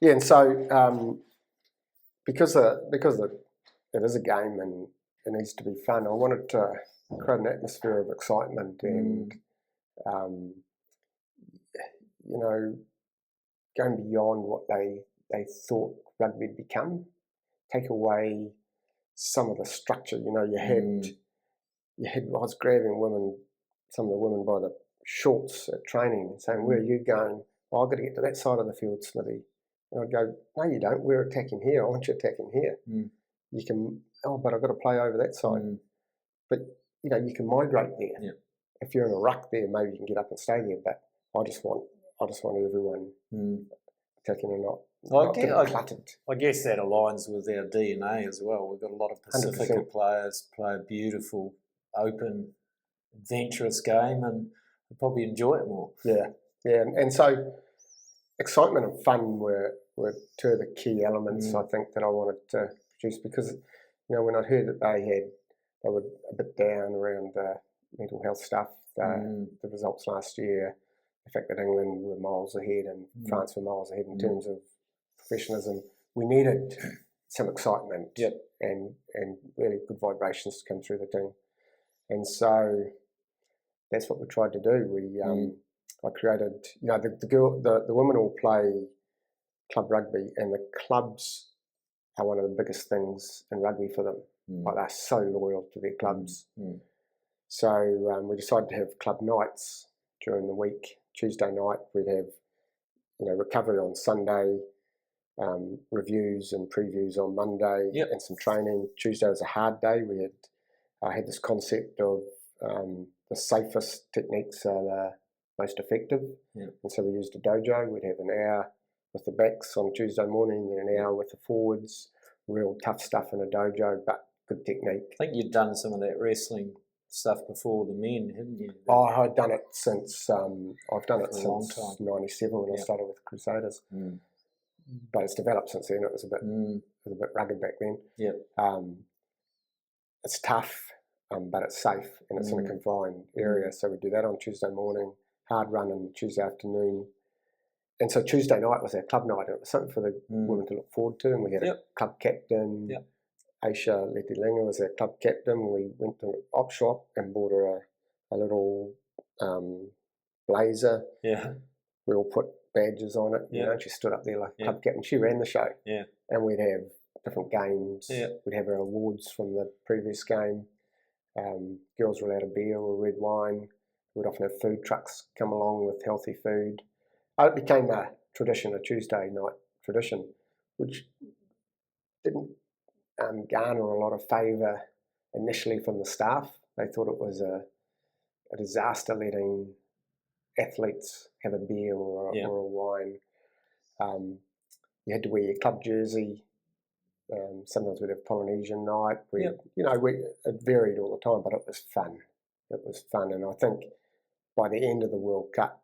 Yeah, and so because it is a game and it needs to be fun, I wanted to create an atmosphere of excitement and you know, going beyond what they thought rugby'd become, take away some of the structure. You know, you had I was grabbing some of the women by the shorts at training and saying, "Where are you going?" "Oh, I've got to get to that side of the field, Smithy." And I'd go, "No, you don't. We're attacking here. I want you attacking here. You can. Oh, but I've got to play over that side." But you know, you can migrate there. Yeah. If you're in a ruck there, maybe you can get up and stay there. But I just want everyone attacking and not getting cluttered. I guess that aligns with our DNA as well. We've got a lot of Pacifica 100%. players play a beautiful, open, adventurous game, and probably enjoy it more. Yeah, and so excitement and fun were two of the key elements I think that I wanted to produce, because you know, when I heard that they were a bit down around the mental health stuff, the results last year, the fact that England were miles ahead and France were miles ahead in terms of professionalism, we needed some excitement and really good vibrations to come through the team, and so that's what we tried to do. I created, you know, the women all play club rugby, and the clubs are one of the biggest things in rugby for them. Like, they're so loyal to their clubs. So we decided to have club nights during the week. Tuesday night we'd have, you know, recovery on Sunday, reviews and previews on Monday, and some training. Tuesday was a hard day. I had this concept of the safest techniques are the most effective, and so we used a dojo. We'd have an hour with the backs on Tuesday morning, then an hour with the forwards. Real tough stuff in a dojo, but good technique. I think you'd done some of that wrestling stuff before the men, hadn't you? Oh, I've done it since since '97 when I started with Crusaders. But it's developed since then. It was a bit rugged back then. It's tough, but it's safe, and it's in a confined area. So we do that on Tuesday morning, hard run on Tuesday afternoon. And so Tuesday night was our club night. It was something for the women to look forward to, and we had a club captain. Aisha Letilinga was our club captain. We went to an op shop and bought her a little blazer. We all put badges on it. You know, she stood up there like a club captain. She ran the show. And we'd have different games. We'd have our awards from the previous game. Girls were allowed a beer or red wine. We'd often have food trucks come along with healthy food. It became a tradition, a Tuesday night tradition, which didn't garner a lot of favour initially from the staff. They thought it was a disaster letting athletes have a beer or a wine. You had to wear your club jersey. Sometimes we'd have Polynesian night. You know, it varied all the time, but it was fun. It was fun, and I think by the end of the World Cup,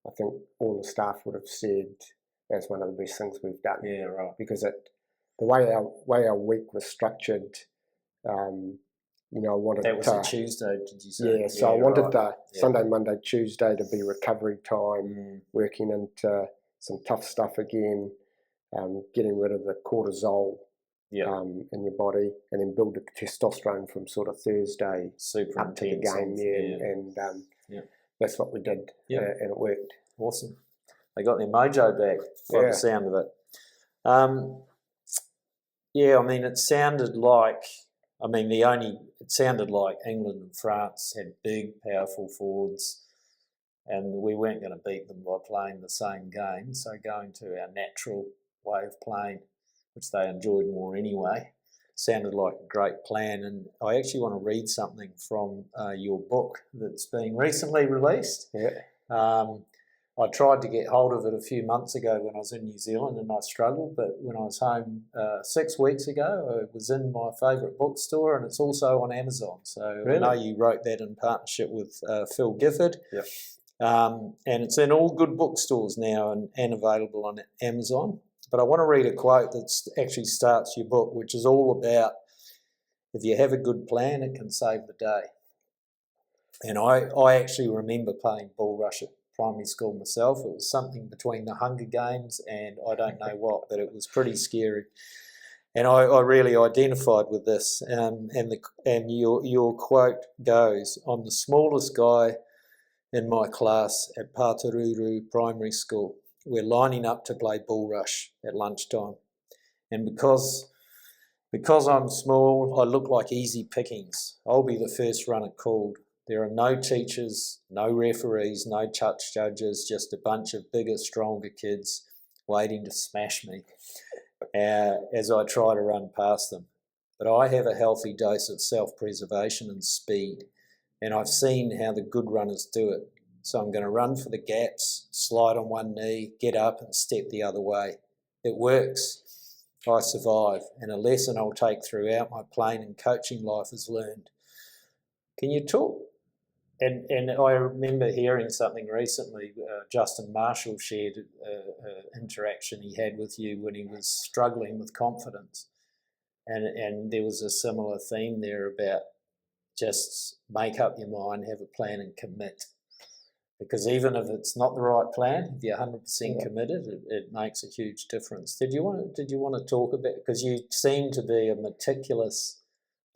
I think all the staff would have said that's one of the best things we've done. Because the way our week was structured, you know, I wanted that was a Tuesday, did you say? So I wanted the Sunday, Monday, Tuesday to be recovery time, working into some tough stuff again, getting rid of the cortisol in your body, and then build the testosterone from sort of Thursday up to the game. And that's what we did, and it worked. Awesome. They got their mojo back by the sound of it. I mean, it sounded like England and France had big, powerful forwards, and we weren't going to beat them by playing the same game. So going to our natural way of playing, which they enjoyed more anyway, sounded like a great plan. And I actually want to read something from your book that's been recently released. I tried to get hold of it a few months ago when I was in New Zealand, and I struggled, but when I was home 6 weeks ago, it was in my favourite bookstore, and it's also on Amazon. So I know you wrote that in partnership with Phil Gifford. And it's in all good bookstores now and available on Amazon. But I want to read a quote that actually starts your book, which is all about, if you have a good plan, it can save the day. And I actually remember playing ball rush at primary school myself. It was something between the Hunger Games and I don't know what, but it was pretty scary. And I really identified with this. And your quote goes, "I'm the smallest guy in my class at Pataruru Primary School. We're lining up to play bull rush at lunchtime. And because I'm small, I look like easy pickings. I'll be the first runner called. There are no teachers, no referees, no touch judges, just a bunch of bigger, stronger kids waiting to smash me as I try to run past them. But I have a healthy dose of self-preservation and speed, and I've seen how the good runners do it. So I'm going to run for the gaps, slide on one knee, get up and step the other way. It works. I survive, and a lesson I'll take throughout my playing and coaching life is learned." Can you talk? And I remember hearing something recently. Justin Marshall shared an interaction he had with you when he was struggling with confidence, and there was a similar theme there about just make up your mind, have a plan, and commit. Because even if it's not the right plan, if you're 100% committed, it makes a huge difference. Did you want to talk about, because you seem to be a meticulous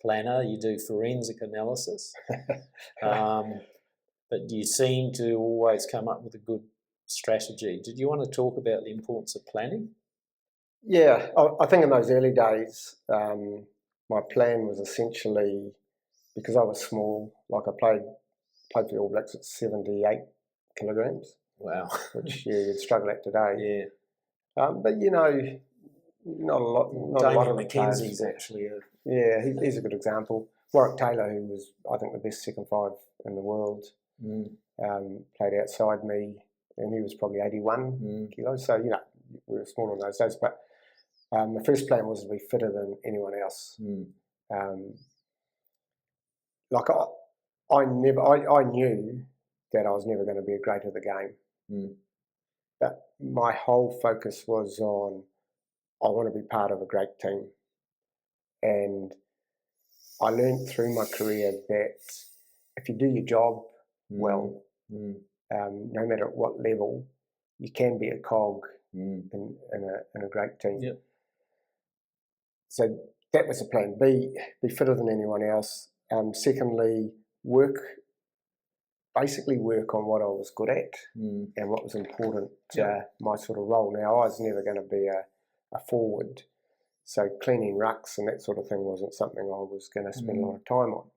planner, you do forensic analysis, but you seem to always come up with a good strategy. Did you want to talk about the importance of planning? Yeah, I think in those early days, my plan was essentially, because I was small, like I played for the All Blacks at 78 kilograms. Wow. Which you'd struggle at today. Yeah. But not a lot of McKenzie's actually. Yeah, he's a good example. Warwick Taylor, who was, I think, the best second five in the world, played outside me, and he was probably 81 kilos. So, we were small on those days. But the first plan was to be fitter than anyone else. I knew that I was never going to be a great at the game. But my whole focus was on, I want to be part of a great team. And I learned through my career that if you do your job well, no matter at what level, you can be a cog in a great team. Yep. So that was the plan. Be fitter than anyone else. Secondly, basically work on what I was good at and what was important to my sort of role. Now, I was never going to be a forward, so cleaning rucks and that sort of thing wasn't something I was going to spend a lot of time on.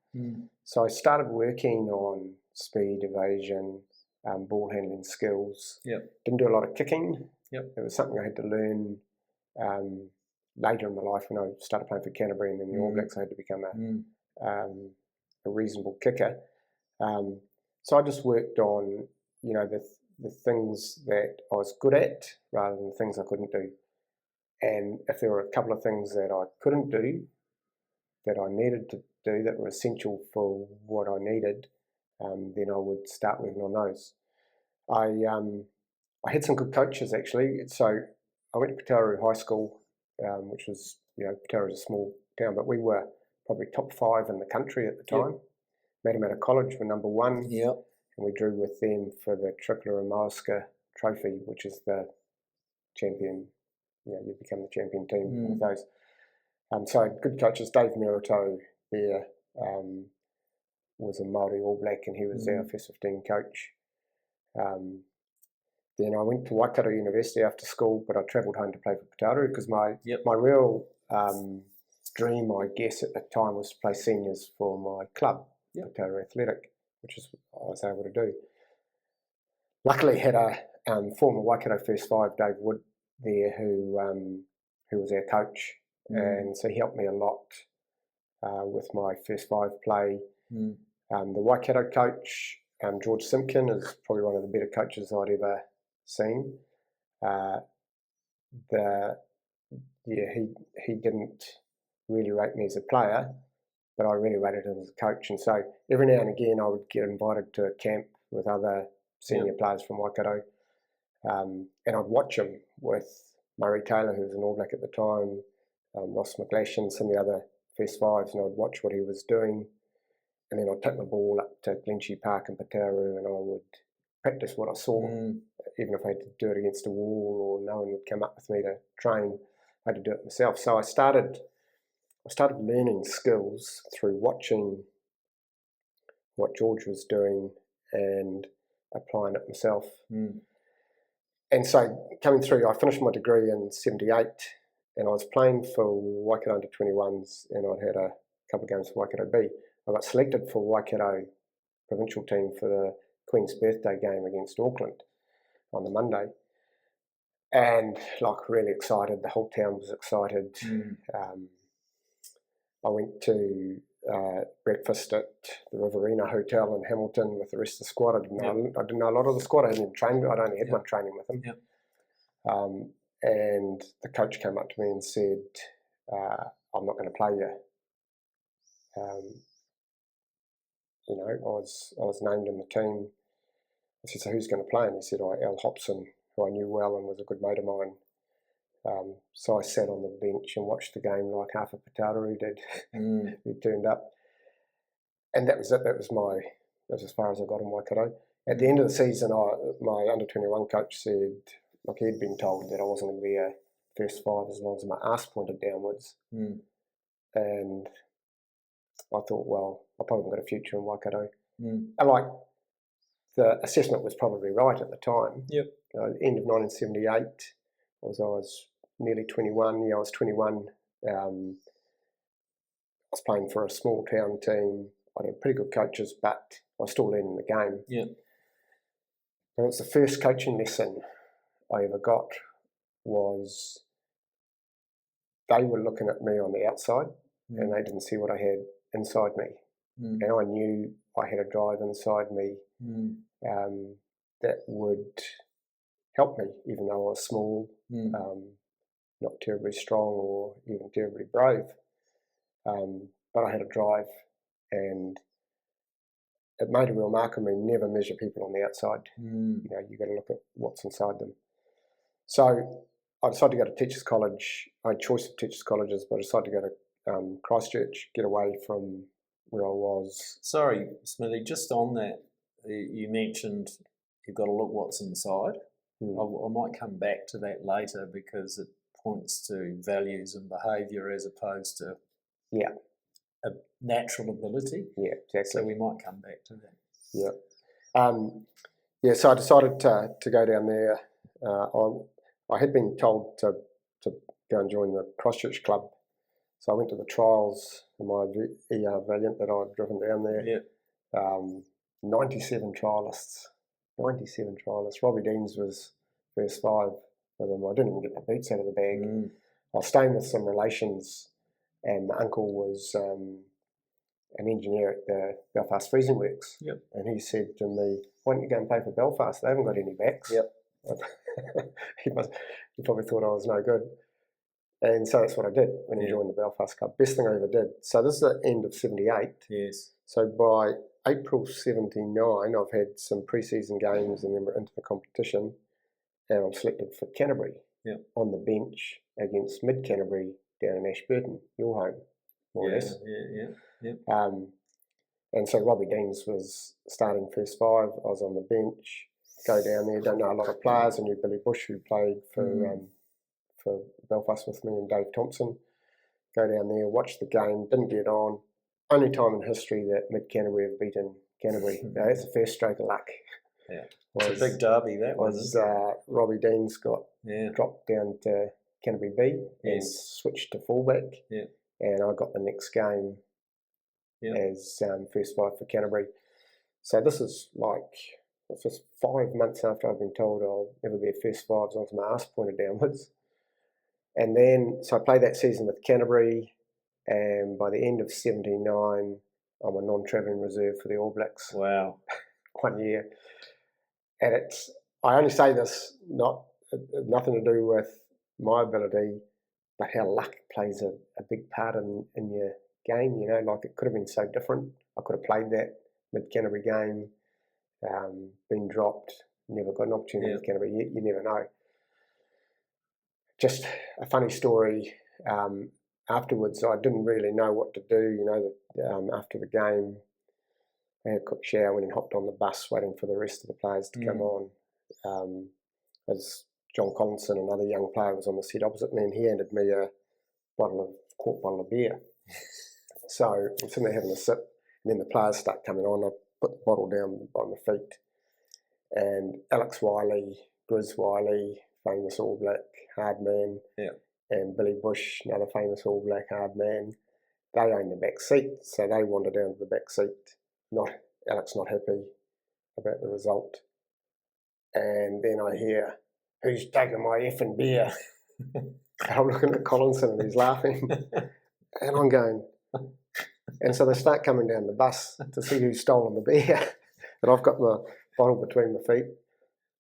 So I started working on speed, evasion, ball handling skills. Didn't do a lot of kicking. It was something I had to learn later in my life when I started playing for Canterbury and then the All Blacks. I had to become a reasonable kicker. So I just worked on, the things that I was good at rather than the things I couldn't do. And if there were a couple of things that I couldn't do, that I needed to do, that were essential for what I needed, then I would start working on those. I had some good coaches, actually. So I went to Pataru High School, which was, Pataru is a small town, but we were probably top 5 in the country at the time. Matamata College were number 1. And we drew with them for the Tripler and Moaska Trophy, which is the champion. You become the champion team with those. So I had good coaches. Dave Merito there was a Māori All Black, and he was our first 15 coach. Then I went to Waikato University after school, but I travelled home to play for Pataru because my real dream, I guess, at the time was to play seniors for my club, Pataru Athletic, which is what I was able to do. Luckily, had a former Waikato First Five, Dave Wood, there, who was our coach, and so he helped me a lot with my First Five play. The Waikato coach, George Simpkin, is probably one of the better coaches I'd ever seen. He didn't really rate me as a player, but I really rated him as a coach. And so every now and again I would get invited to a camp with other senior players from Waikato, and I'd watch him with Murray Taylor, who was an All Black at the time, Ross McGlashan, some of the other First Fives, and I'd watch what he was doing. And then I'd take my ball up to Glenshie Park in Pataru, and I would practice what I saw, even if I had to do it against a wall or no one would come up with me to train. I had to do it myself. So I started learning skills through watching what George was doing and applying it myself. And so coming through, I finished my degree in 78, and I was playing for Waikato under 21s, and I'd had a couple of games for Waikato B. I got selected for Waikato provincial team for the Queen's birthday game against Auckland on the Monday. And really excited, the whole town was excited. I went to breakfast at the Riverina Hotel in Hamilton with the rest of the squad. I didn't know a lot of the squad. I hadn't even trained. I'd only had one training with them. And the coach came up to me and said, "I'm not going to play you." I was named in the team. I said, "So who's going to play?" And he said, Al Hobson, who I knew well and was a good mate of mine. So I sat on the bench and watched the game like half of Patara did. Who turned up. And that was it. That was as far as I got in Waikato. At the end of the season, my under-21 coach said, he'd been told that I wasn't going to be a first five as long as my arse pointed downwards. And I thought, well, I probably haven't got a future in Waikato. And the assessment was probably right at the time. End of 1978, I was nearly 21. I was 21. I was playing for a small town team. I had pretty good coaches, but I was still learning the game. And it was the first coaching lesson I ever got. Was they were looking at me on the outside, and they didn't see what I had inside me. And I knew I had a drive inside me that would help me, even though I was small, not terribly strong or even terribly brave. But I had a drive, and it made a real mark on me. Never measure people on the outside. You've got to look at what's inside them. So I decided to go to Teachers College. I had choice of Teachers Colleges, but I decided to go to Christchurch, get away from where I was. Sorry, Smithy, just on that, you mentioned you've got to look what's inside. I might come back to that later because it points to values and behaviour as opposed to a natural ability. Yeah, exactly. So we might come back to that. So I decided to go down there. I had been told to go and join the Christchurch club. So I went to the trials in my ER Valiant that I'd driven down there. 97 trialists. Robbie Deans was first five for them. I didn't even get the boots out of the bag. I was staying with some relations, and my uncle was an engineer at the Belfast Freezing Works. And he said to me, "Why don't you go and play for Belfast? They haven't got any backs." He probably thought I was no good. And so that's what I did when I joined the Belfast Club. Best thing I ever did. So this is the end of 78. So by April 79, I've had some pre-season games and then we're into the competition. And I'm selected for Canterbury on the bench against Mid-Canterbury down in Ashburton, your home, more or less. And so Robbie Deans was starting first five. I was on the bench. Go down there. Don't know a lot of players. I knew Billy Bush, who played for Belfast with me, and Dave Thompson. Go down there, watch the game. Didn't get on. Only time in history that Mid-Canterbury have beaten Canterbury. That's the first stroke of luck. It's a big derby, that was. Robbie Deans got dropped down to Canterbury B and switched to fullback. And I got the next game as first five for Canterbury. So this is it's just 5 months after I've been told I'll never be a first five as long as my arse pointed downwards. And then, so I played that season with Canterbury, and by the end of 79, I'm a non-travelling reserve for the All Blacks. Wow. 1 year. And I only say this, nothing to do with my ability, but how luck plays a big part in your game. It could have been so different. I could have played that Mid-Canterbury game, been dropped, never got an opportunity with Canterbury. You never know. Just a funny story. Afterwards, I didn't really know what to do. After the game, I had a quick shower, went and hopped on the bus, waiting for the rest of the players to come on. As John Collinson, another young player, was on the seat opposite me, and he handed me a quart bottle of beer. So I'm sitting there having a sip, and then the players start coming on. I put the bottle down by my feet, and Alex Wiley, Grizz Wiley, famous All Black hard man, and Billy Bush, another famous All Black hard man, they own the back seat, so they wander down to the back seat. Alex not happy about the result, and then I hear, "Who's taking my effing beer?" And I'm looking at Collinson and he's laughing, and I'm going. And so they start coming down the bus to see who's stolen the beer, and I've got my bottle between my feet,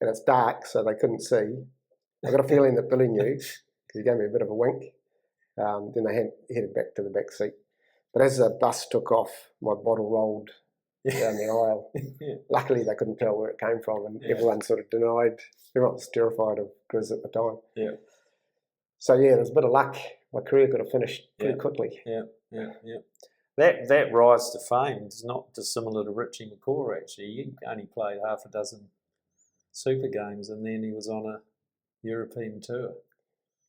and it's dark, so they couldn't see. I got a feeling that Billy knew because he gave me a bit of a wink. Then they headed back to the back seat. But as the bus took off, my bottle rolled down the aisle. Luckily, they couldn't tell where it came from, and everyone sort of denied. Everyone was terrified of Grizz at the time. So there's a bit of luck. My career could have finished pretty quickly. That rise to fame is not dissimilar to Richie McCaw, actually. He only played half a dozen Super Games, and then he was on a European tour.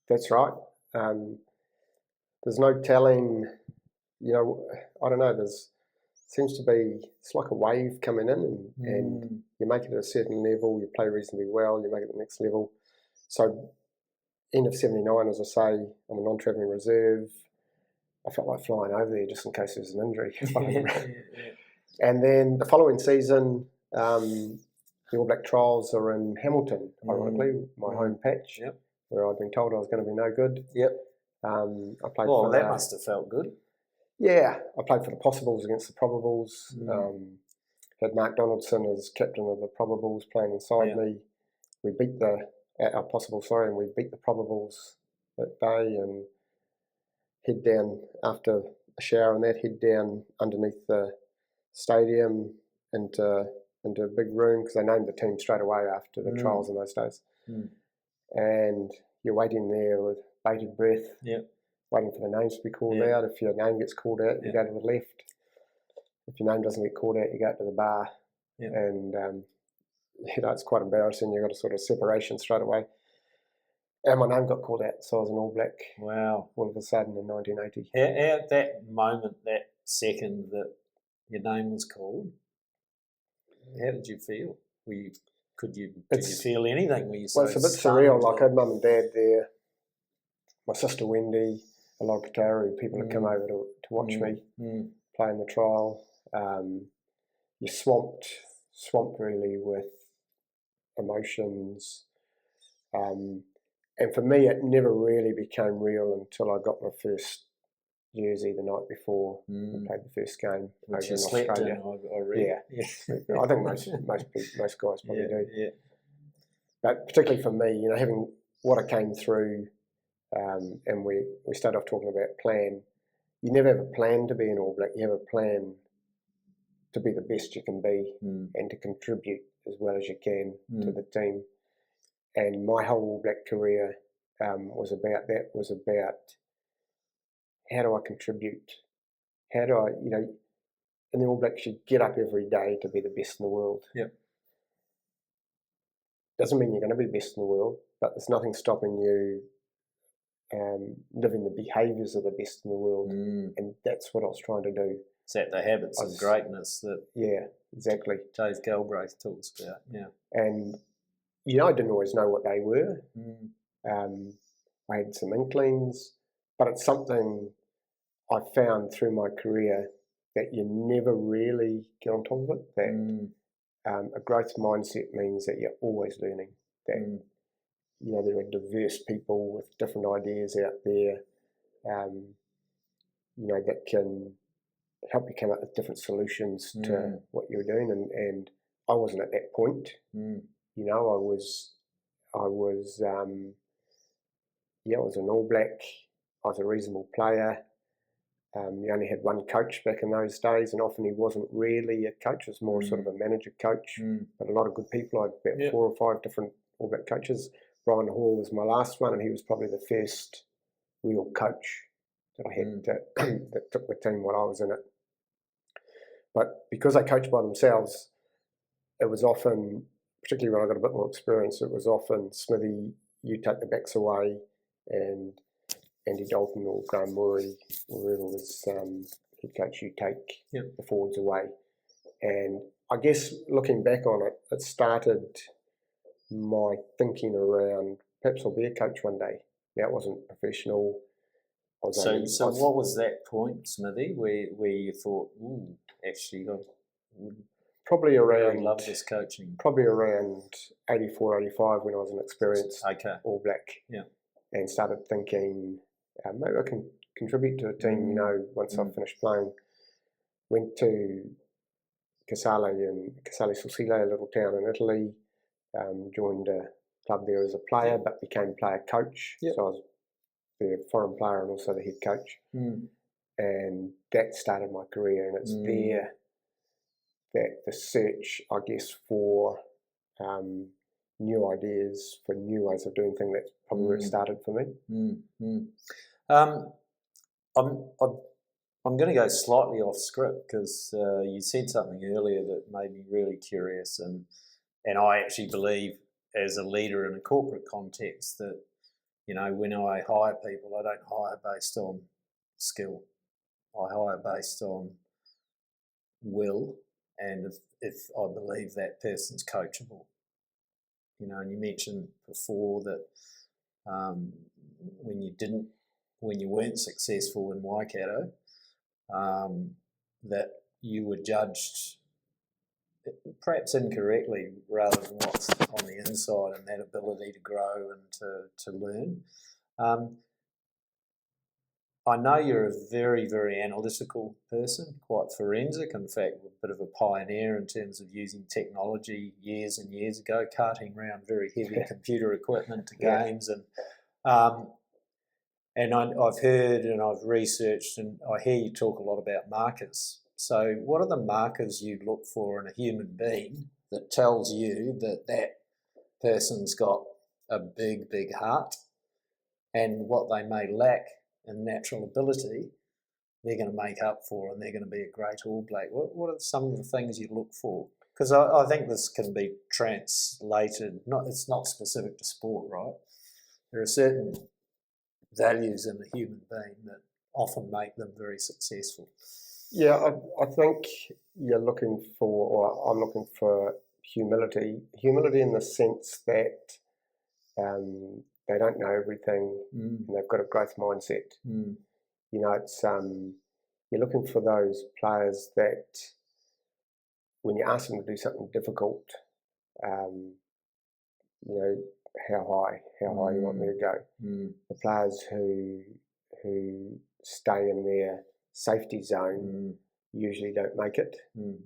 That's right. There's no telling, I don't know, seems to be, it's like a wave coming in, and you make it at a certain level, you play reasonably well, you make it the next level. So end of 79, as I say, I'm a non-travelling reserve. I felt like flying over there just in case there was an injury. And then the following season, the All Black trials are in Hamilton, ironically, my home patch, where I'd been told I was going to be no good. I played for that must have felt good. Yeah, I played for the Possibles against the Probables. Had Mark Donaldson as captain of the Probables playing inside me. We beat our Possibles, and we beat the Probables that day, and head down after a shower and that, head down underneath the stadium into a big room, because they named the team straight away after the trials in those days. And you're waiting there with bated breath, waiting for the names to be called out. If your name gets called out, you go to the left. If your name doesn't get called out, you go to the bar. And it's quite embarrassing. You've got a sort of separation straight away. And my name got called out, so I was an All Black. Wow! All of a sudden in 1980. At that moment, that second that your name was called, how did you feel? Did you feel anything? Were you so it's a bit surreal. Like, I had mum and dad there, my sister Wendy, a lot of Pataru people had come over to watch me play in the trial. You're swamped really with emotions. And for me, it never really became real until I got my first jersey the night before I played the first game over in Australia. I think most guys probably do. But particularly for me, having what I came through, and we started off talking about plan. You never have a plan to be an All Black. You have a plan to be the best you can be and to contribute as well as you can to the team. And my whole All Black career was about that. Was about how do I contribute? How do I, in the All Blacks, you get up every day to be the best in the world. Doesn't mean you're going to be best in the world, but there's nothing stopping you living the behaviours of the best in the world. And that's what I was trying to do. Is that the habits of greatness that exactly. Dave Galbraith talks about? And I didn't always know what they were. I had some inklings, but it's something I found through my career that you never really get on top of it. That a growth mindset means that you're always learning. That there are diverse people with different ideas out there. That can help you come up with different solutions to what you're doing. And I wasn't at that point. I was an All Black. I was a reasonable player. You only had one coach back in those days, and often he wasn't really a coach. It was more sort of a manager coach. But a lot of good people. I had about 4 or 5 different All Black coaches. Brian Hall was my last one, and he was probably the first real coach that I had that took the team while I was in it. But because they coached by themselves, it was often, particularly when I got a bit more experience, it was often Smithy, you take the backs away, and Andy Dalton or Graham Murray, whoever was head coach, you take the forwards away. And I guess looking back on it, it started my thinking around perhaps I'll be a coach one day. Now, it wasn't professional. So what was that point, Smithy, where you thought, ooh, actually, I would probably around, love this coaching? Probably around 84, 85 when I was an experienced All Black. Yeah. And started thinking, maybe I can contribute to a team, you know, once I finished playing. Went to Casale Sicile, a little town in Italy, joined a club there as a player, but became player coach. So I was the foreign player and also the head coach. And that started my career, and it's there that the search, I guess, for new ideas, for new ways of doing things, that's probably where it started for me. I'm going to go slightly off script because you said something earlier that made me really curious, and I actually believe as a leader in a corporate context that, you know, when I hire people, I don't hire based on skill. I hire based on will, and if I believe that person's coachable. You know, and you mentioned before that when you weren't successful in Waikato, that you were judged perhaps incorrectly rather than what's on the inside and that ability to grow and to learn. I know you're a very, very analytical person, quite forensic, in fact, a bit of a pioneer in terms of using technology years and years ago, carting around very heavy computer equipment to games. And I've heard and I've researched and I hear you talk a lot about markers. So what are the markers you look for in a human being that tells you that that person's got a big, big heart, and what they may lack in natural ability, they're going to make up for, and they're going to be a great All Black? What are some of the things you look for? Because I think this can be translated, it's not specific to sport, right? There are certain values in a human being that often make them very successful. Yeah, I think you're looking for, or I'm looking for humility in the sense that they don't know everything and they've got a growth mindset. You know, it's you're looking for those players that when you ask them to do something difficult, you know, how high you want me to go. The players who stay in their safety zone usually don't make it. You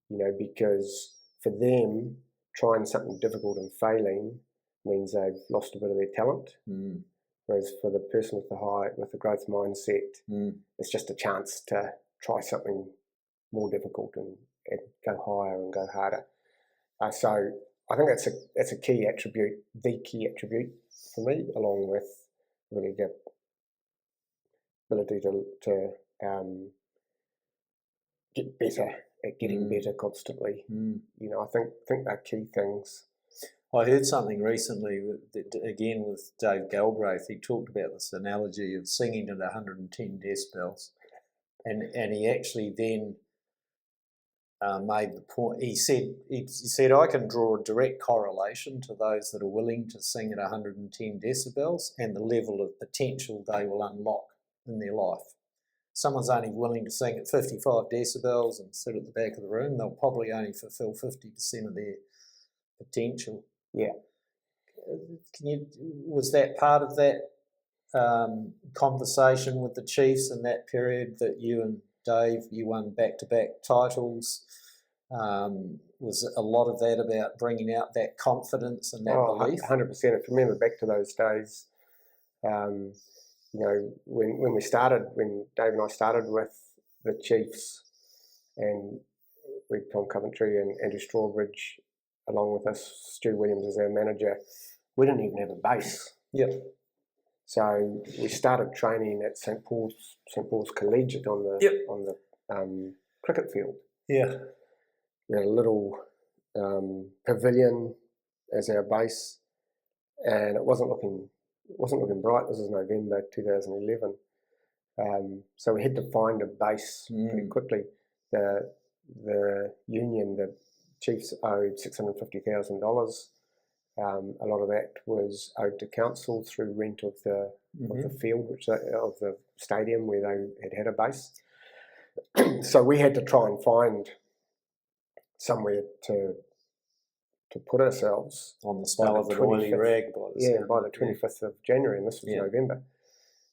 know, because for them, trying something difficult and failing means they've lost a bit of their talent. Whereas for the person with the growth mindset, it's just a chance to try something more difficult and go higher and go harder. So I think that's a key attribute, the key attribute for me, along with really the ability to get better at getting better constantly. You know, I think they're key things. I heard something recently, again with Dave Galbraith. He talked about this analogy of singing at 110 decibels, and he actually then made the point. He said I can draw a direct correlation to those that are willing to sing at 110 decibels and the level of potential they will unlock in their life. Someone's only willing to sing at 55 decibels and sit at the back of the room, they'll probably only fulfill 50% of their potential. Yeah. Was that part of that conversation with the Chiefs in that period that you and Dave, you won back-to-back titles? Was a lot of that about bringing out that confidence and that belief? 100%. If you remember back to those days, you know, when Dave and I started with the Chiefs, and with Tom Coventry and Andrew Strawbridge along with us, Stu Williams as our manager, we didn't even have a base. Yep. So we started training at St Paul's Collegiate on the cricket field. Yeah. We had a little pavilion as our base, and it wasn't looking bright. This was November 2011. So we had to find a base pretty quickly. The union, the chiefs owed $650,000. A lot of that was owed to council through rent of the field, of the stadium where they had a base. So we had to try and find somewhere to put ourselves on the smell of an oily rag. By the 25th of January, and this was November.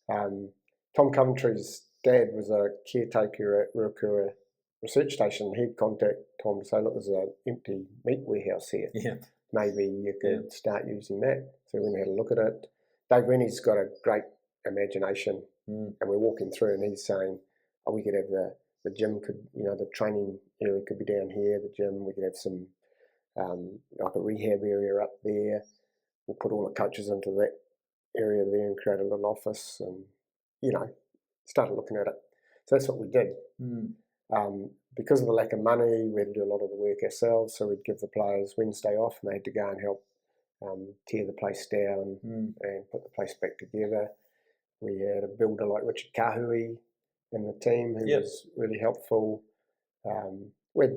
Tom Coventry's dad was a caretaker at Ruakura Research Station. He'd contact Tom to say, look, there's an empty meat warehouse here. Yeah. Maybe you could start using that. So we went and had a look at it. Dave Rennie's got a great imagination, and we're walking through, and he's saying, oh, we could have the gym the training area could be down here, the gym, we could have some like a rehab area up there. We'll put all the coaches into that area there and create a little office, and started looking at it. So that's what we did. Because of the lack of money, we had to do a lot of the work ourselves, so we'd give the players Wednesday off, and they had to go and help tear the place down and put the place back together. We had a builder like Richard Kahui in the team who was really helpful. We had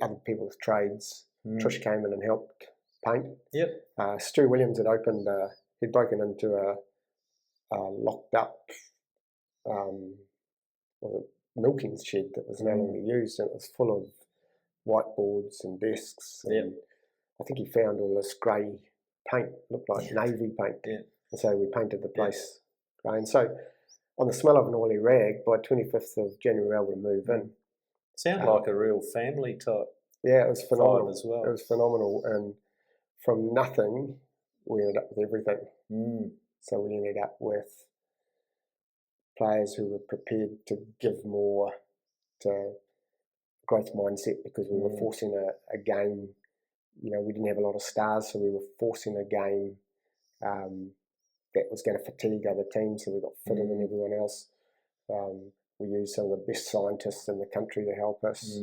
other people with trades. Trish came in and helped paint. Stu Williams had he'd broken into a locked up milking shed that was no longer used, and it was full of whiteboards and desks. And I think he found all this grey paint, looked like navy paint. And so we painted the place grey. And so on the smell of an oily rag, by 25th of January, we were able to move in. Sounds like a real family type. Yeah, it was phenomenal as well. It was phenomenal, and from nothing, we ended up with everything. So we ended up with players who were prepared to give more to growth mindset, because we were forcing a game. We didn't have a lot of stars, so we were forcing a game that was going to fatigue other teams, so we got fitter than everyone else. We used some of the best scientists in the country to help us.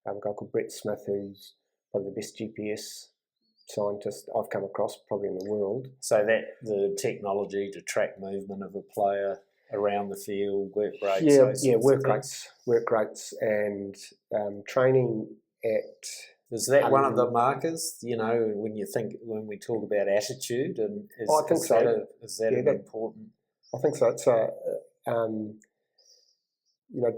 A guy called E3 Smithy, who's probably the best GPS scientist I've come across probably in the world. So that the technology to track movement of a player around the field, work rates, work rates, and training at. Is that one of the markers? When we talk about attitude, and I think so. Is that important? I think so. It's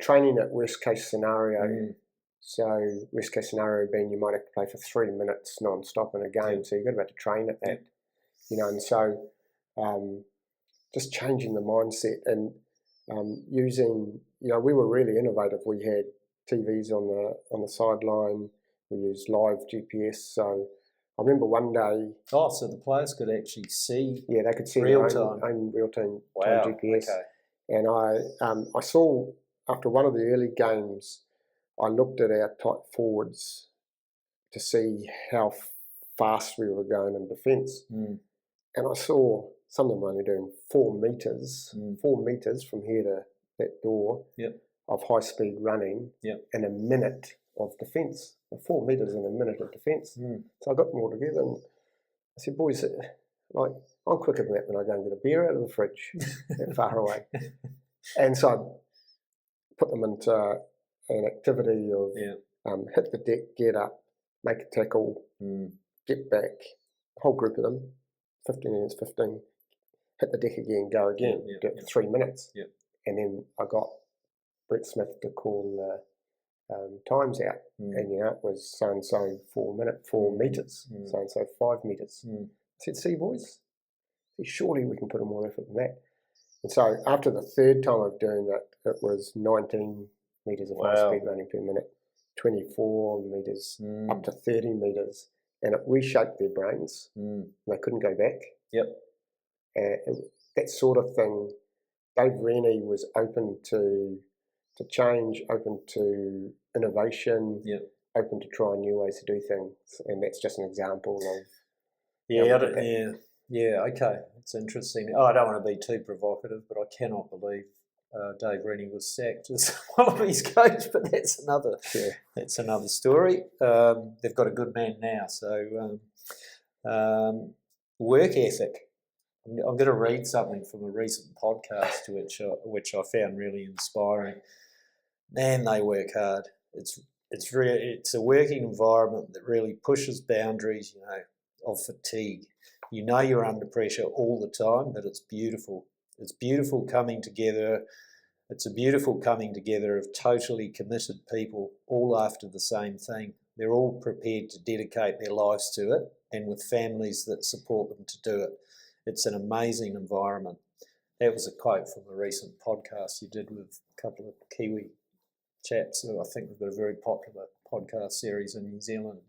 training at worst case scenario. So worst case scenario being you might have to play for 3 minutes non-stop in a game, so you've got to be able to train at that. And so just changing the mindset and using, we were really innovative. We had TVs on the sideline. We used live GPS. So I remember one day. Oh, so the players could actually see. Yeah, they could see real their time. own real-time GPS. Okay. And I saw after one of the early games, I looked at our tight forwards to see how fast we were going in defence. And I saw some of them only doing 4 metres, 4 metres from here to that door of high-speed running in a minute of defence. 4 metres in a minute of defence. So I got them all together and I said, boys, I'm quicker than that when I go and get a beer out of the fridge that far away. And so I put them into an activity of hit the deck, get up, make a tackle, get back, a whole group of them, 15 against 15, hit the deck again, go again, do it for 3 minutes. And then I got E3 Smithy to call times out, and it was so-and-so 4 metres, so-and-so 5 metres. I said, see boys, surely we can put in more effort than that. And so after the third time of doing that, it was 19 metres of high-speed running per minute, 24 metres, up to 30 metres, and it reshaped their brains. They couldn't go back. That sort of thing, Dave Rennie was open to change, open to innovation, open to trying new ways to do things, and that's just an example of. Okay, it's interesting. I don't want to be too provocative, but I cannot believe Dave Rennie was sacked as Wallabies coach, but that's another story. They've got a good man now, so work ethic. I'm going to read something from a recent podcast which I found really inspiring. Man, they work hard. It's a working environment that really pushes boundaries, of fatigue. You're under pressure all the time, but it's beautiful. It's beautiful coming together. It's a beautiful coming together of totally committed people, all after the same thing. They're all prepared to dedicate their lives to it, and with families that support them to do it. It's an amazing environment. That was a quote from a recent podcast you did with a couple of Kiwi chaps. I think we've got a very popular podcast series in New Zealand.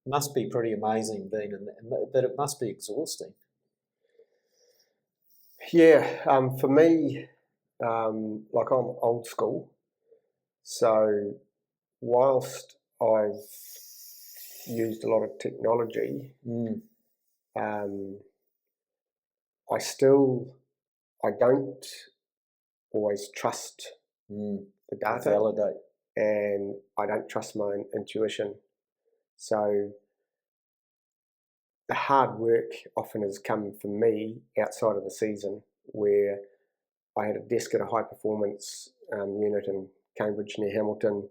Must be pretty amazing being in that, but it must be exhausting. Yeah, for me, like I'm old school, so whilst I've used a lot of technology, I don't always trust the data, Validate, and I don't trust my intuition. So the hard work often has come for me outside of the season, where I had a desk at a high performance unit in Cambridge near Hamilton,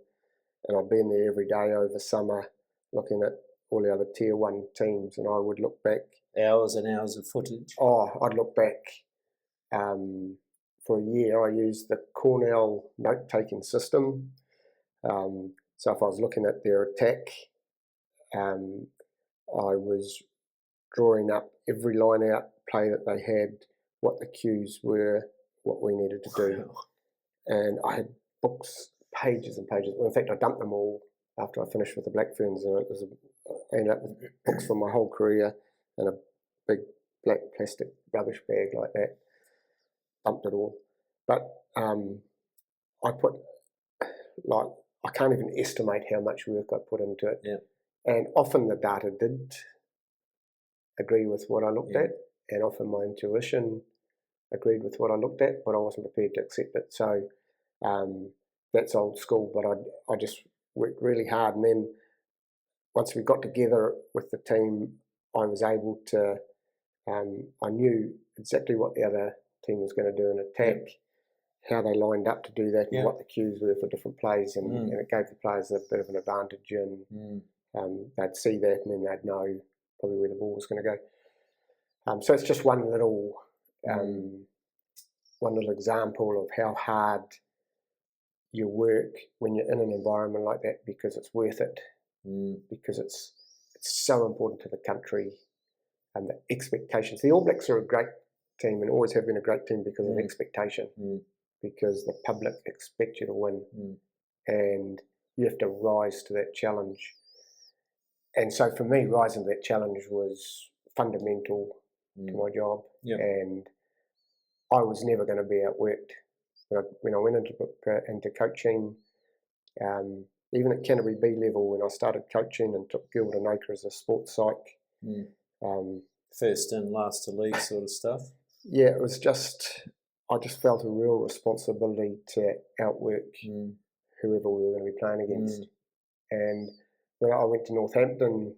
and I'd been there every day over summer looking at all the other tier 1 teams, and I would look back. Hours and hours of footage. I'd look back. For a year, I used the Cornell note-taking system. So if I was looking at their attack, I was drawing up every line-out play that they had, what the cues were, what we needed to do. And I had books, pages and pages. Well, in fact, I dumped them all after I finished with the Black Ferns, and I ended up with books from my whole career in a big black plastic rubbish bag like that. Dumped it all. But I can't even estimate how much work I put into it. Yeah. And often the data did agree with what I looked at, and often my intuition agreed with what I looked at, but I wasn't prepared to accept it. So that's old school, but I just worked really hard. And then once we got together with the team, I was able to, I knew exactly what the other team was going to do in attack, how they lined up to do that, and what the cues were for different plays, and it gave the players a bit of an advantage, and they'd see that, and then they'd know probably where the ball was going to go. So it's just one little example of how hard you work when you're in an environment like that, because it's worth it, because it's so important to the country and the expectations. The All Blacks are a great team and always have been a great team because of expectation, because the public expect you to win, and you have to rise to that challenge. And so for me, rising to that challenge was fundamental to my job, and I was never going to be outworked. When I went into coaching, even at Canterbury B level, when I started coaching and took Gilbert and Acre as a sports psych, first in, last to leave sort of stuff. Yeah, it was I just felt a real responsibility to outwork whoever we were going to be playing against. And when I went to Northampton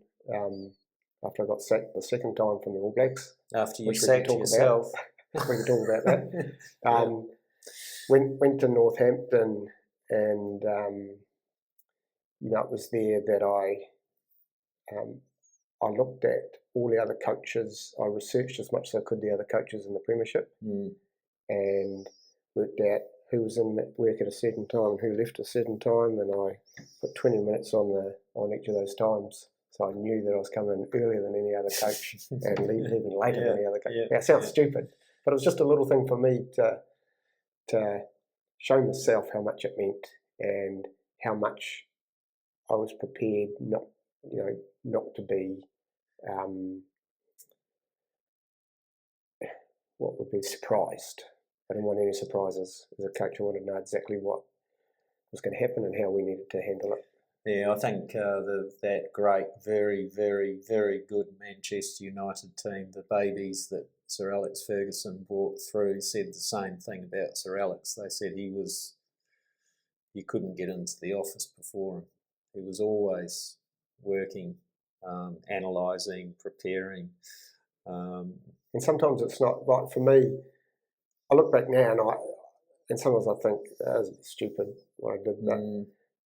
after I got sacked the second time from the All Blacks. After you sacked yourself. We can talk about that. Went to Northampton, and it was there that I looked at all the other coaches. I researched as much as I could the other coaches in the Premiership, and worked out who was in that work at a certain time and who left at a certain time, and I put 20 minutes on each of those times, so I knew that I was coming in earlier than any other coach and leaving later than any other coach. It sounds stupid, but it was just a little thing for me to show myself how much it meant and how much I was prepared not to be what would be surprised. I didn't want any surprises as a coach. I wanted to know exactly what was going to happen and how we needed to handle it. Yeah, I think that great, very, very, very good Manchester United team, the babies that Sir Alex Ferguson brought through, said the same thing about Sir Alex. They said you couldn't get into the office before him. He was always working, analysing, preparing. And sometimes it's not like for me. I look back now and sometimes I think that was stupid what I did. But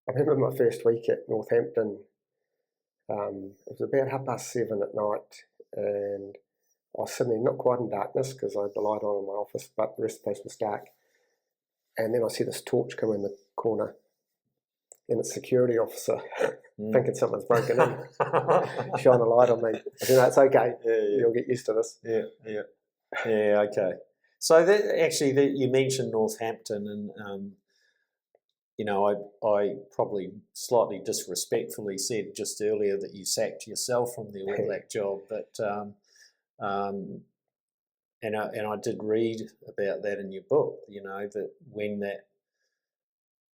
I remember my first week at Northampton. It was about 7:30 at night, and I was sitting there, not quite in darkness because I had the light on in my office, but the rest of the place was dark. And then I see this torch come in the corner, and it's a security officer thinking someone's broken in, shine a light on me. I said, no, it's okay. You'll get used to this. Yeah, okay. So you mentioned Northampton, and I probably slightly disrespectfully said just earlier that you sacked yourself from the All Black job, but and I did read about that in your book. That when that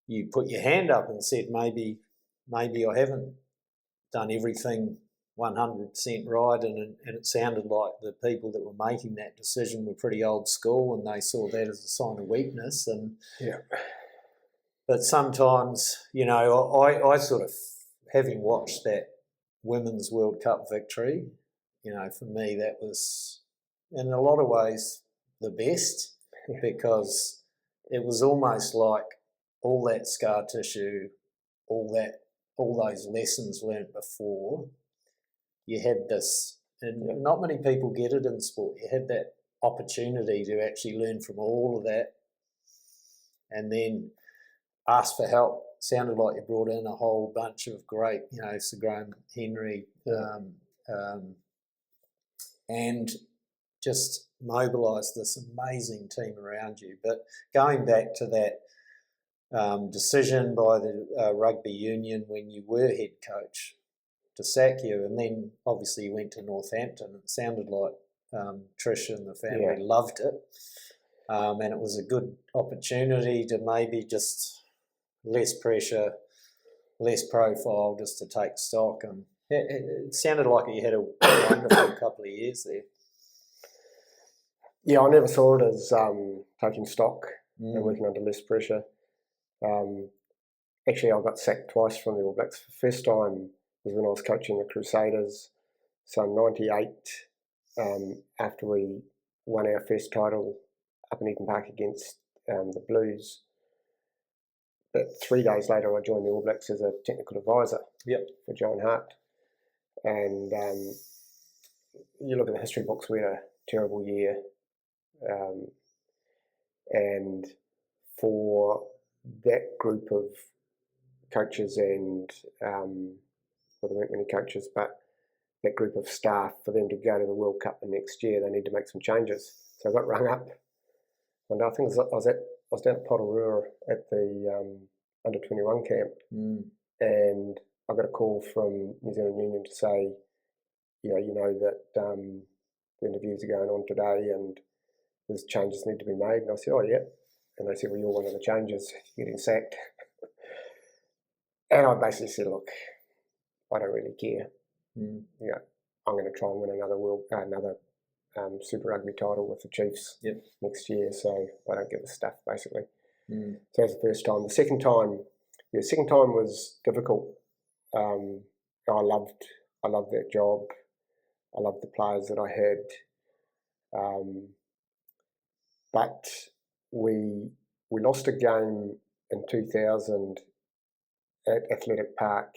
you put your hand up and said maybe I haven't done everything 100% right, and it sounded like the people that were making that decision were pretty old school, and they saw that as a sign of weakness. And but sometimes, I sort of, having watched that Women's World Cup victory, for me that was, in a lot of ways, the best, because it was almost like all that scar tissue, all those lessons learnt before, you had this, and not many people get it in sport, you had that opportunity to actually learn from all of that, and then ask for help. Sounded like you brought in a whole bunch of great, Sir Graham Henry, and just mobilised this amazing team around you. But going back to that decision by the rugby union when you were head coach to sack you, and then obviously you went to Northampton. It sounded like Trish and the family loved it, and it was a good opportunity to maybe just less pressure, less profile, just to take stock. And it sounded like you had a wonderful couple of years there. Yeah, I never saw it as taking stock and working under less pressure. Actually, I got sacked twice from the All Blacks. The first time was when I was coaching the Crusaders. So in '98, after we won our first title up in Eden Park against the Blues, but 3 days later I joined the All Blacks as a technical advisor for John Hart. And you look at the history books, we had a terrible year. And for that group of coaches and, well, there weren't many coaches, but that group of staff, for them to go to the World Cup the next year, they need to make some changes. So I got rung up, and I think I was down at Potorua at the under-21 camp, and I got a call from New Zealand Union to say, that the interviews are going on today and there's changes need to be made. And I said, oh, yeah. And they said, well, you're one of the changes, you're getting sacked. And I basically said, look, I don't really care. I'm going to try and win another Super Rugby title with the Chiefs next year, so I don't give a stuff, basically. So that was the first time. The second time was difficult. I loved that job. I loved the players that I had. But we lost a game in 2000 at Athletic Park.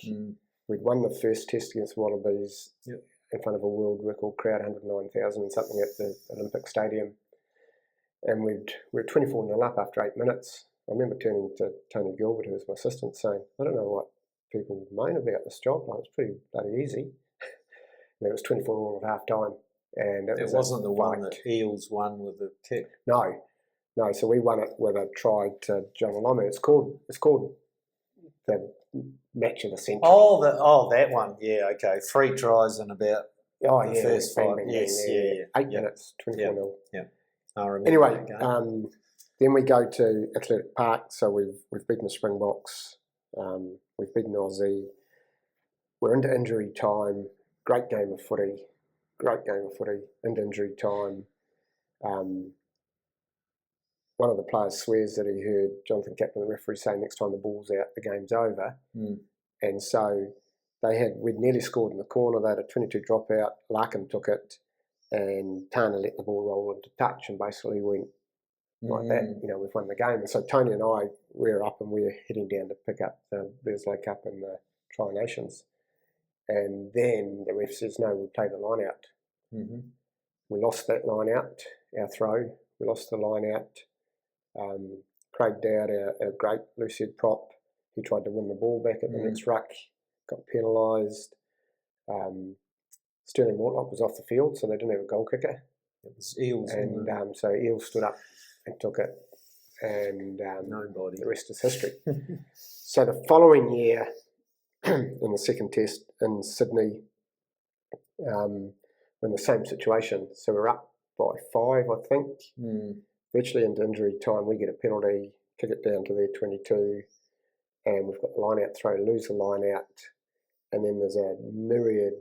We'd won the first test against Wallabies in front of a world record crowd, 109,000 and something at the Olympic Stadium. And we were 24-0 up after 8 minutes. I remember turning to Tony Gilbert, who was my assistant, saying, I don't know what people moan about this job. Like, it's pretty bloody easy. And it was 24-all at half time. And it wasn't the one that Eels won with a kick. No. So we won it with a try to John Alomé. It's called the match of the century. Oh, that one. Yeah, okay. 3 tries in about the first 5. Yes, 8 minutes, 24-0. Yeah. I remember. Anyway, then we go to Athletic Park. So we've beaten the Springboks. We've beaten Aussie. We're into injury time. Great game of footy. Into injury time. One of the players swears that he heard Jonathan Kaplan, the referee, say next time the ball's out, the game's over. And so we'd nearly scored in the corner. They had a 22 dropout. Larkin took it, and Tana let the ball roll into touch and basically went like that. We've won the game. And so Tony and I, we're up and we're heading down to pick up the Bearslow Cup and the Tri-Nations. And then the ref says, no, we'll play the line out. We lost that line out, our throw. We lost the line out. Craig Dowd, our great loose head prop, he tried to win the ball back at the next ruck, got penalised. Sterling Mortlock was off the field, so they didn't have a goal kicker. It was Eels. And so Eels stood up and took it, and nobody. The rest is history. So the following year, in the second test in Sydney, we're in the same situation. So we're up by 5, I think. Virtually into injury time, we get a penalty, kick it down to their 22, and we've got the line out throw, lose the line out, and then there's a myriad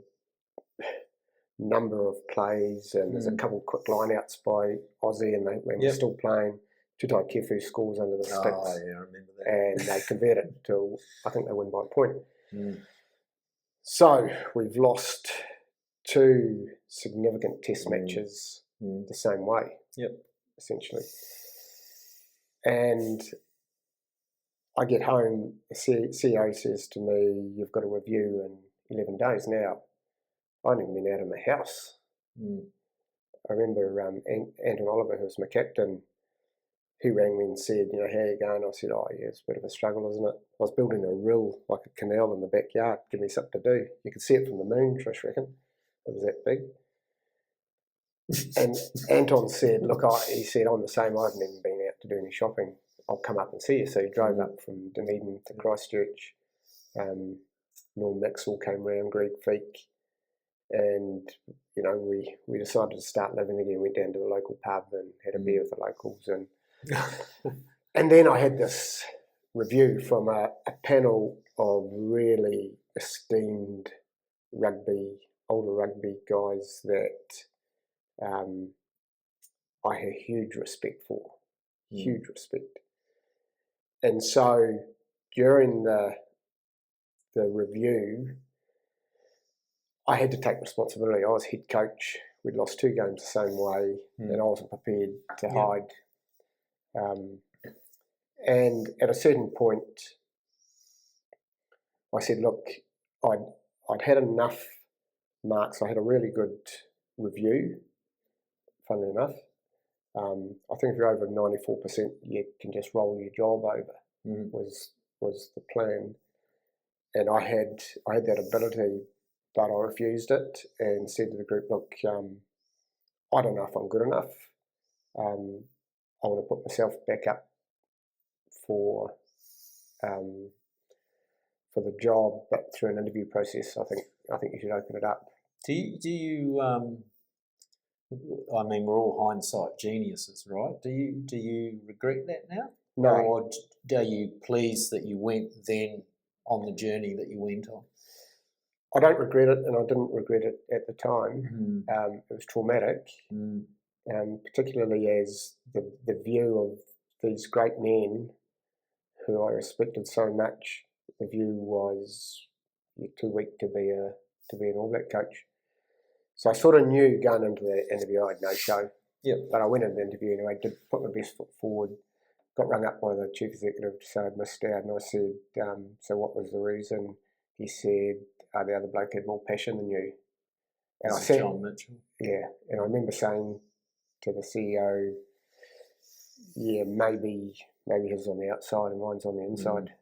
number of plays, and there's a couple of quick line outs by Aussie, and we're still playing. Tutai Kefu scores under the sticks. Oh, yeah, I remember that. And they convert it to, I think they win by a point. So we've lost 2 significant test matches the same way. Essentially. And I get home, the CEO says to me, you've got a review in 11 days now. I hadn't even been out of my house. I remember Anton Oliver, who was my captain, he rang me and said, how are you going? I said, it's a bit of a struggle, isn't it? I was building a rill, like a canal in the backyard, give me something to do. You could see it from the moon, Trish, reckon. It was that big. And Anton said, he said, I'm the same. I haven't even been out to do any shopping. I'll come up and see you. So he drove up from Dunedin to Christchurch. Norm Maxwell came round, Greg Feek. And, we decided to start living again. Went down to the local pub and had a beer with the locals. And then I had this review from a panel of really esteemed older rugby guys that I have huge respect for, huge respect. And so during the review, I had to take responsibility. I was head coach. We'd lost 2 games the same way, and I wasn't prepared to hide. And at a certain point, I said, look, I'd had enough marks. I had a really good review, funnily enough. I think if you're over 94%, you can just roll your job over, was the plan. And I had that ability, but I refused it and said to the group, look, I don't know if I'm good enough. I want to put myself back up for the job, but through an interview process. I think you should open it up. Do you I mean, we're all hindsight geniuses, right? Do you regret that now? No. Or are you pleased that you went then on the journey that you went on? I don't regret it, and I didn't regret it at the time. It was traumatic, particularly as the view of these great men who I respected so much. The view was, you're too weak to be an All Black coach. So I sort of knew going into the interview I had no show. But I went into the interview and I did put my best foot forward. Got rung up by the chief executive to say I'd missed out, and I said, so what was the reason? He said, the other bloke had more passion than you. And I said, John Mitchell. Yeah, and I remember saying to the CEO, maybe his on the outside and mine's on the inside.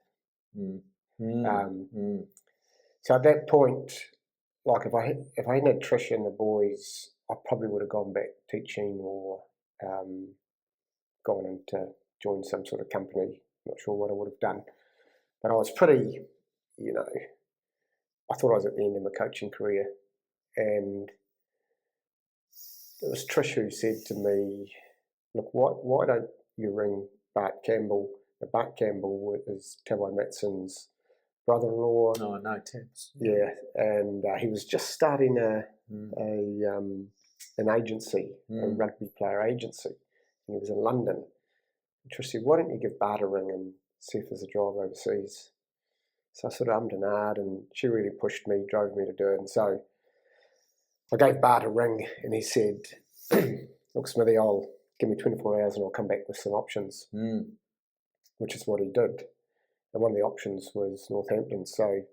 So at that point, like if I hadn't had Trish and the boys, I probably would have gone back teaching or gone in to join some sort of company. Not sure what I would have done, but I was pretty, I thought I was at the end of my coaching career, and it was Trish who said to me, look, why don't you ring Bart Campbell? Bart Campbell is Tawai Matson's brother-in-law. No, I know Tabs. Yeah, and he was just starting Mm. an agency, a rugby player agency, and he was in London. And Trish said, "Why don't you give Bart a ring and see if there's a job overseas?" So I sort of ummed and ahed, and she really pushed me, drove me to do it. And so I gave Bart a ring, and he said, "Look, Smithy, I'll give me 24 hours and I'll come back with some options," which is what he did. And one of the options was Northampton. So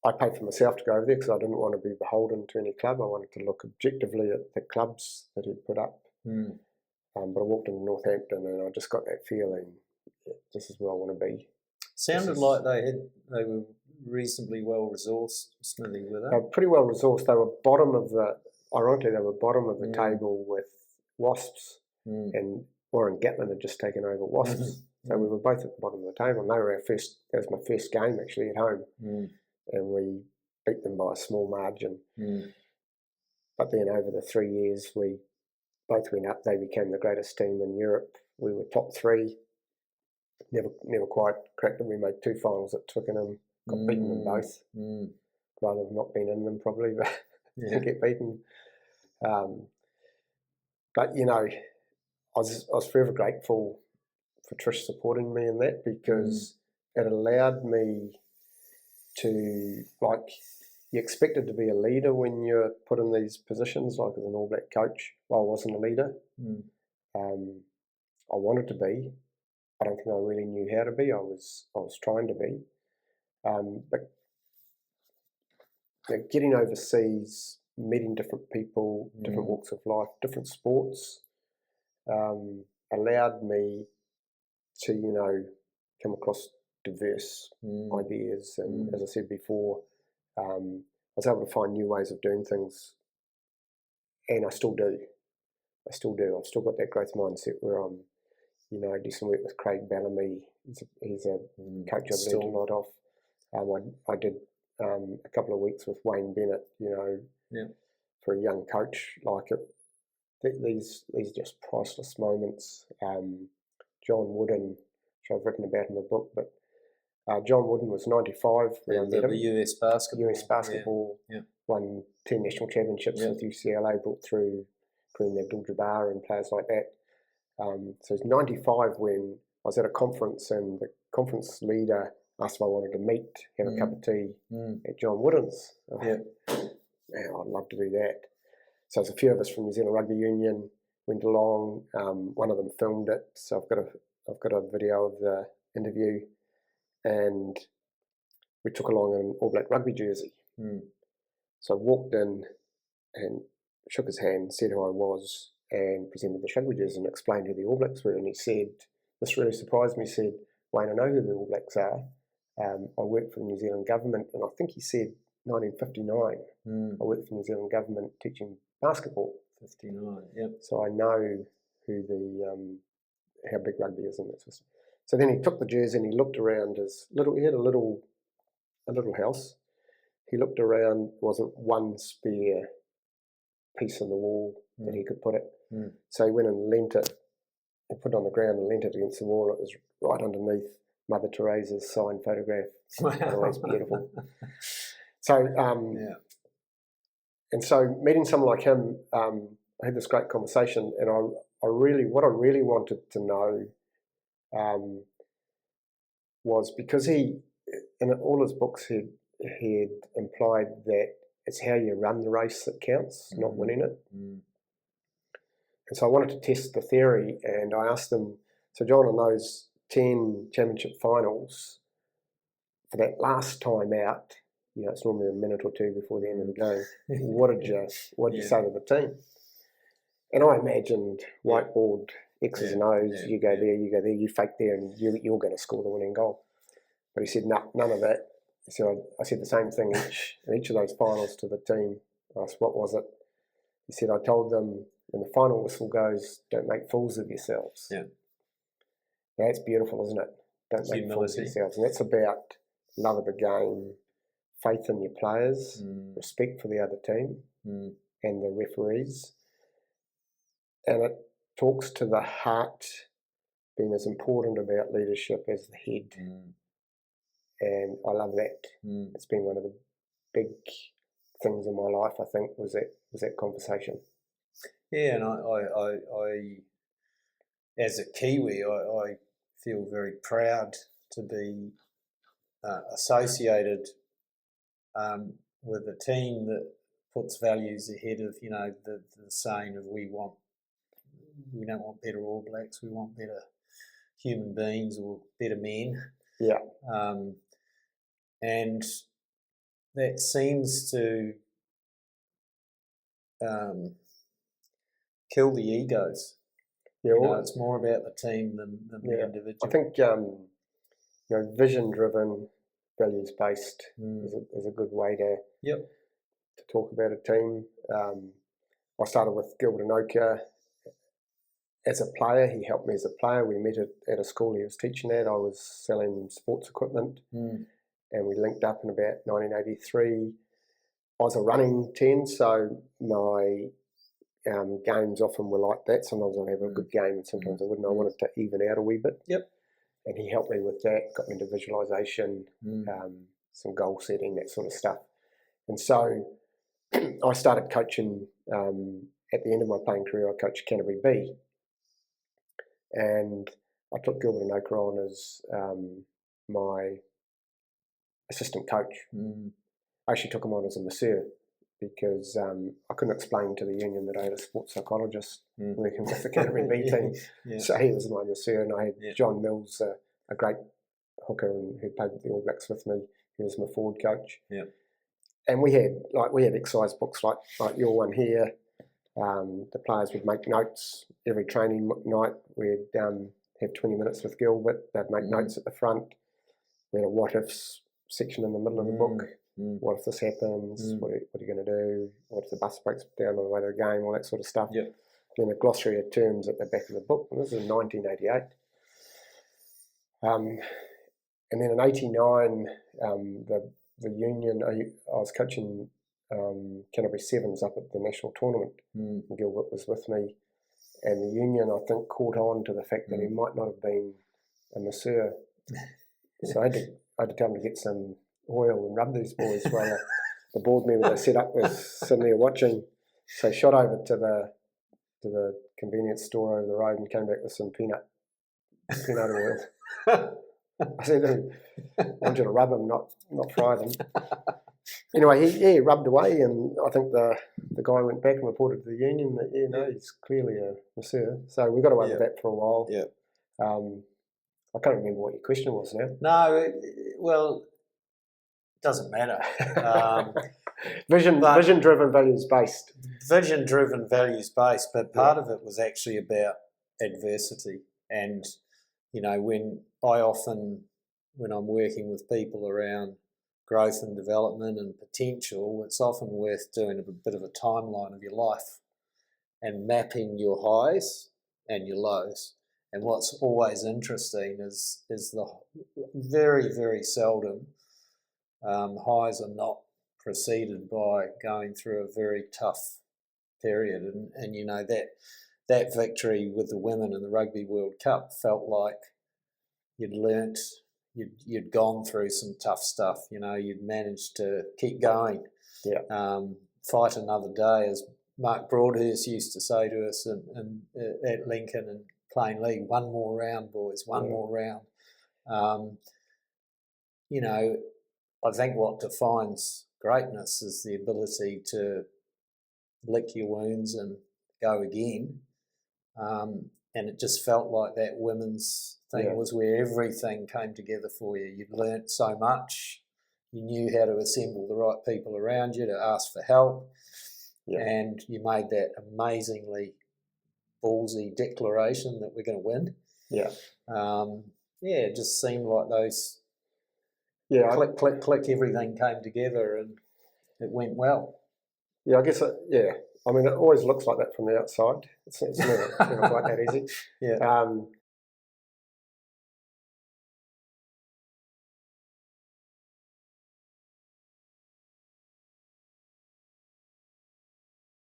I paid for myself to go over there because I didn't want to be beholden to any club. I wanted to look objectively at the clubs that he'd put up. But I walked into Northampton and I just got that feeling, yeah, this is where I want to be. Sounded like they were reasonably well resourced, Smithy, were they? They were pretty well resourced. They were ironically, they were bottom of the table with Wasps, and Warren Gatlin had just taken over Wasps. So we were both at the bottom of the table, and that was my first game actually at home, and we beat them by a small margin. But then over the 3 years, we both went up. They became the greatest team in Europe. We were top three. Never quite cracked it. We made 2 finals at Twickenham, got beaten in both, rather than not being in them probably, but get beaten. But you know, I was forever grateful for Trish supporting me in that, because it allowed me to, like, you're expected to be a leader when you're put in these positions, like as an All Black coach. Well, I wasn't a leader. I wanted to be. I don't think I really knew how to be. I was trying to be. But you know, getting overseas, meeting different people, different walks of life, different sports, allowed me to, you know, come across diverse ideas. And as I said before, I was able to find new ways of doing things, and I still do. I've still got that growth mindset where I'm, you know, I do some work with Craig Bellamy. He's a coach I've learned a lot of. I did a couple of weeks with Wayne Bennett, you know, for a young coach. Like these just priceless moments. John Wooden, which I've written about in the book, but John Wooden was 95 when I met him. The US basketball. US basketball, won 10 national championships with UCLA, brought through Kareem Abdul-Jabbar and players like that. So he's 95 when I was at a conference, and the conference leader asked if I wanted to have a cup of tea at John Wooden's. Man, I'd love to do that. So there's a few of us from New Zealand Rugby Union went along. One of them filmed it, so I've got a video of the interview, and we took along an All Black rugby jersey. So I walked in and shook his hand, said who I was, and presented the rugby jersey and explained who the All Blacks were. And he said, this really surprised me, he said, "Wayne, I know who the All Blacks are. I work for the New Zealand government," and I think he said 1959. I worked for the New Zealand government teaching basketball. 59, yep. So I know who how big rugby is in that system. So then he took the jersey and he looked around he had a little house. He looked around, there wasn't one spare piece on the wall that he could put it. So he went and lent it, and put it on the ground and leant it against the wall. It was right underneath Mother Teresa's signed photograph. Wow. Always beautiful. So, and so meeting someone like him, I had this great conversation, and what I really wanted to know was, because he, in all his books, he'd implied that it's how you run the race that counts, not winning it. And so I wanted to test the theory, and I asked him, so John, on those 10 championship finals, for that last time out, you know, it's normally a minute or two before the end of the game, what did you say to the team? And I imagined whiteboard, X's and O's, you go there, you fake there, and you're going to score the winning goal. But he said, no, none of that. So I said the same thing in each of those finals to the team. I asked, what was it? He said, I told them, when the final whistle goes, don't make fools of yourselves. Yeah. Now, that's beautiful, isn't it? Don't make fools of yourselves. And that's about love of the game, faith in your players, respect for the other team and the referees. And it talks to the heart being as important about leadership as the head. and I love that. It's been one of the big things in my life, I think, was that conversation. Yeah, and I as a Kiwi, I feel very proud to be associated with a team that puts values ahead of, the saying of we don't want better All Blacks, we want better human beings or better men. Yeah. And that seems to kill the egos. Yeah, it's more about the team than the individual. I think vision-driven, values-based is a good way to talk about a team. I started with Gilbert Anoka as a player. He helped me as a player. We met at a school he was teaching at. I was selling sports equipment, and we linked up in about 1983. I was a running 10, so my games often were like that. Sometimes I'd have a good game and sometimes I wouldn't. I wanted to even out a wee bit. Yep. And he helped me with that, got me into visualisation, some goal setting, that sort of stuff. And so I started coaching at the end of my playing career. I coached Canterbury B. And I took Gilbert Anoka on as my assistant coach. I actually took him on as a masseur because I couldn't explain to the union that I had a sports psychologist working with the Canterbury B team. Yeah. So he was my masseur, and I had John Mills, a great hooker who played with the All Blacks with me. He was my forward coach. Yeah. And we had exercise books like your one here. The players would make notes every training night. We'd have 20 minutes with Gilbert. They'd make notes at the front. We had a what ifs section in the middle of the book. What if this happens? What are you going to do? What if the bus breaks down on the way to the game? All that sort of stuff. Yep. Then a glossary of terms at the back of the book. And this is in 1988. And then in 89, the union, I was coaching Canterbury Sevens up at the national tournament. And Gilbert was with me. And the union, I think, caught on to the fact that he might not have been a masseur. So I had to tell him to get some oil and rub these boys while the board member they set up was sitting there watching. So I shot over to the convenience store over the road and came back with some peanut oil. I said to him, I want you to rub them, not fry them. Anyway, he rubbed away, and I think the guy went back and reported to the union that he's clearly a masseur. So we got away with that for a while. Yeah. I can't remember what your question was now. No, well, it doesn't matter. Vision-driven, values-based. Vision-driven, values-based, but part of it was actually about adversity. And, when I'm working with people around growth and development and potential, it's often worth doing a bit of a timeline of your life and mapping your highs and your lows. And what's always interesting is the very, very seldom highs are not preceded by going through a very tough period. And that victory with the women in the Rugby World Cup felt like you'd gone through some tough stuff. You'd managed to keep going. Yeah. Fight another day, as Mark Broadhurst used to say to us at Lincoln and Plain League. One more round, boys. One more round. I think what defines greatness is the ability to lick your wounds and go again. And it just felt like that women's thing was where everything came together for you. You'd learnt so much. You knew how to assemble the right people around you, to ask for help. Yeah. And you made that amazingly ballsy declaration that we're going to win. Yeah. It just seemed like those click, everything came together and it went well. Yeah, I guess, I mean, it always looks like that from the outside. It's never quite that easy. Yeah.